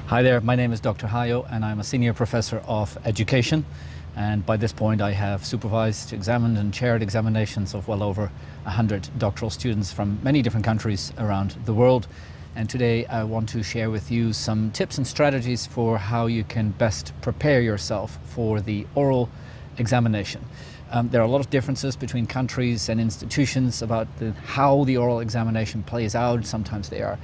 Hi there, my name is Dr. Hayo and I'm a Senior Professor of Education, and by this point I have supervised, examined and chaired examinations of well over 100 doctoral students from many different countries around the world. And today I want to share with you some tips and strategies for how you can best prepare yourself for the oral examination. There are a lot of differences between countries and institutions about how the oral examination plays out. Sometimes they are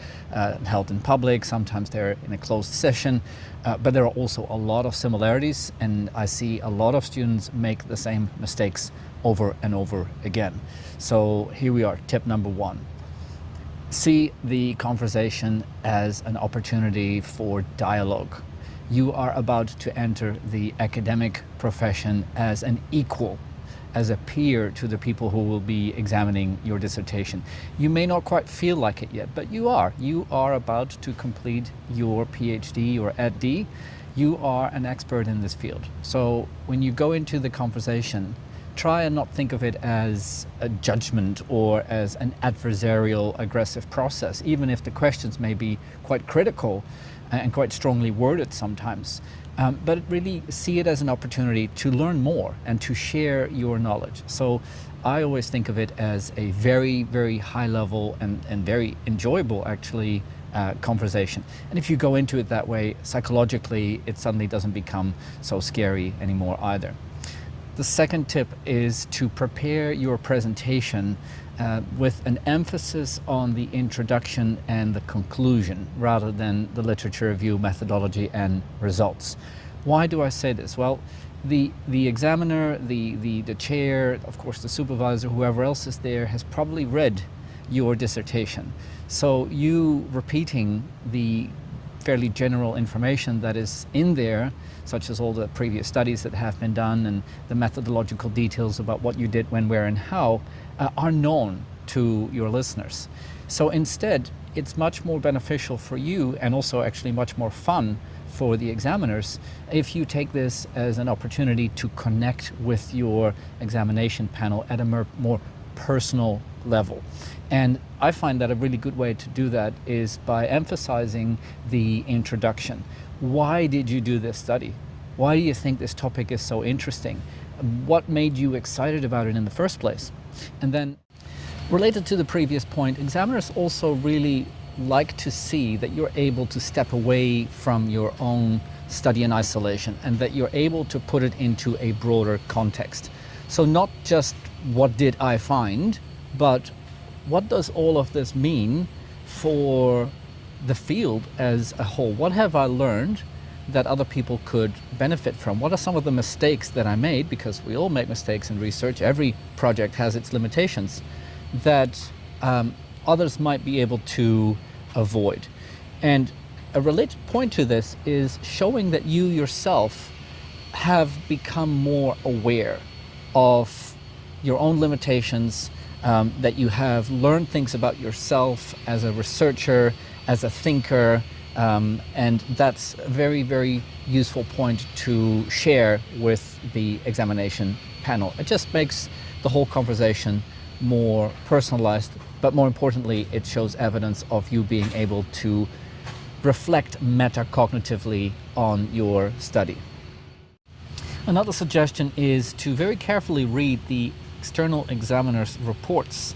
held in public, sometimes they're in a closed session, but there are also a lot of similarities, and I see a lot of students make the same mistakes over and over again. So here we are, tip number one. See the conversation as an opportunity for dialogue. You are about to enter the academic profession as an equal, as a peer to the people who will be examining your dissertation. You may not quite feel like it yet, but you are. You are about to complete your PhD or EdD. You are an expert in this field. So when you go into the conversation, try and not think of it as a judgment or as an adversarial, aggressive process, even if the questions may be quite critical and quite strongly worded sometimes. But really see it as an opportunity to learn more and to share your knowledge. So I always think of it as a very, very high level and very enjoyable actually conversation. And if you go into it that way, psychologically, it suddenly doesn't become so scary anymore either. The second tip is to prepare your presentation with an emphasis on the introduction and the conclusion rather than the literature review, methodology and results. Why do I say this? Well, the examiner, the chair, of course the supervisor, whoever else is there has probably read your dissertation. So you repeating the fairly general information that is in there, such as all the previous studies that have been done and the methodological details about what you did, when, where and how, are known to your listeners. So instead, it's much more beneficial for you, and also actually much more fun for the examiners, if you take this as an opportunity to connect with your examination panel at a more personal level. And I find that a really good way to do that is by emphasizing the introduction. Why did you do this study? Why do you think this topic is so interesting? What made you excited about it in the first place? And then, related to the previous point, examiners also really like to see that you're able to step away from your own study in isolation and that you're able to put it into a broader context. So not just what did I find, but what does all of this mean for the field as a whole? What have I learned that other people could benefit from? What are some of the mistakes that I made, because we all make mistakes in research, every project has its limitations, that others might be able to avoid? And a related point to this is showing that you yourself have become more aware of your own limitations, that you have learned things about yourself as a researcher, as a thinker, and that's a very, very useful point to share with the examination panel. It just makes the whole conversation more personalized, but more importantly, it shows evidence of you being able to reflect metacognitively on your study. Another suggestion is to very carefully read the external examiner's reports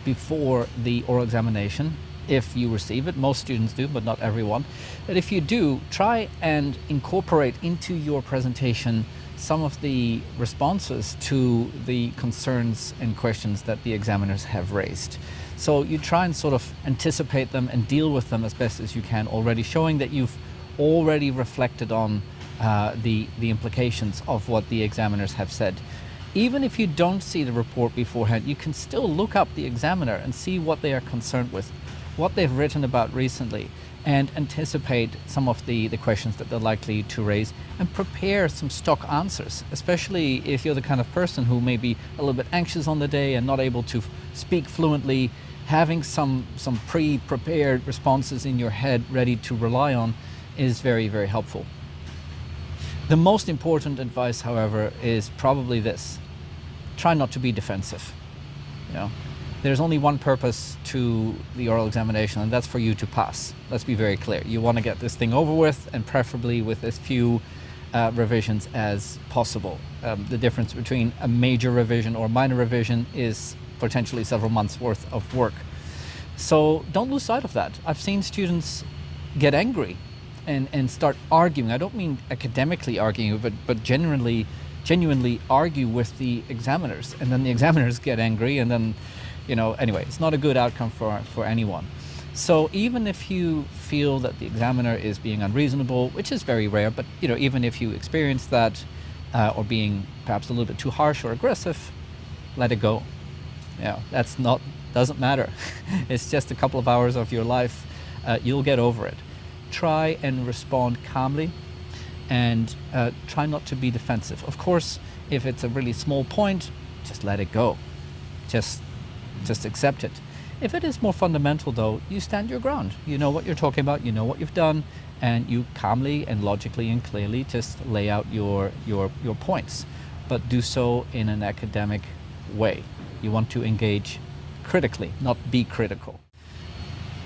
before the oral examination, if you receive it. Most students do, but not everyone. But if you do, try and incorporate into your presentation some of the responses to the concerns and questions that the examiners have raised. So you try and sort of anticipate them and deal with them as best as you can already, showing that you've already reflected on the implications of what the examiners have said. Even if you don't see the report beforehand, you can still look up the examiner and see what they are concerned with, what they've written about recently, and anticipate some of the questions that they're likely to raise, and prepare some stock answers, especially if you're the kind of person who may be a little bit anxious on the day and not able to speak fluently. Having some pre-prepared responses in your head ready to rely on is very, very helpful. The most important advice, however, is probably this: try not to be defensive. There's only one purpose to the oral examination, and that's for you to pass. Let's be very clear. You want to get this thing over with, and preferably with as few revisions as possible. The difference between a major revision or minor revision is potentially several months worth of work. So don't lose sight of that. I've seen students get angry and start arguing. I don't mean academically arguing, but genuinely argue with the examiners, and then the examiners get angry, and then, anyway, it's not a good outcome for anyone. So even if you feel that the examiner is being unreasonable, which is very rare, but even if you experience that, or being perhaps a little bit too harsh or aggressive, let it go. Doesn't matter. It's just a couple of hours of your life. You'll get over it. Try and respond calmly, and try not to be defensive. Of course, if it's a really small point, just let it go. Just accept it. If it is more fundamental, though, you stand your ground. You know what you're talking about, you know what you've done, and you calmly and logically and clearly just lay out your points, but do so in an academic way. You want to engage critically, not be critical.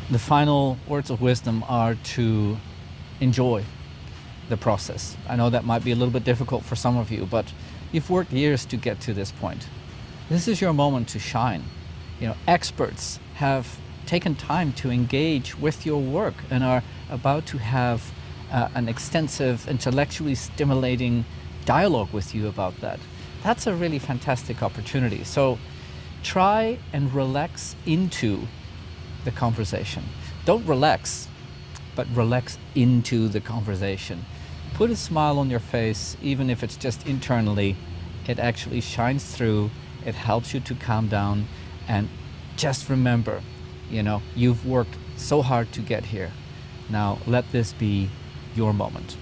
The final words of wisdom are to enjoy the process. I know that might be a little bit difficult for some of you, but you've worked years to get to this point. This is your moment to shine. Experts have taken time to engage with your work and are about to have an extensive, intellectually stimulating dialogue with you about that. That's a really fantastic opportunity. So try and relax into the conversation. Don't relax, but relax into the conversation. Put a smile on your face, even if it's just internally. It actually shines through. It helps you to calm down. And just remember, you've worked so hard to get here. Now let this be your moment.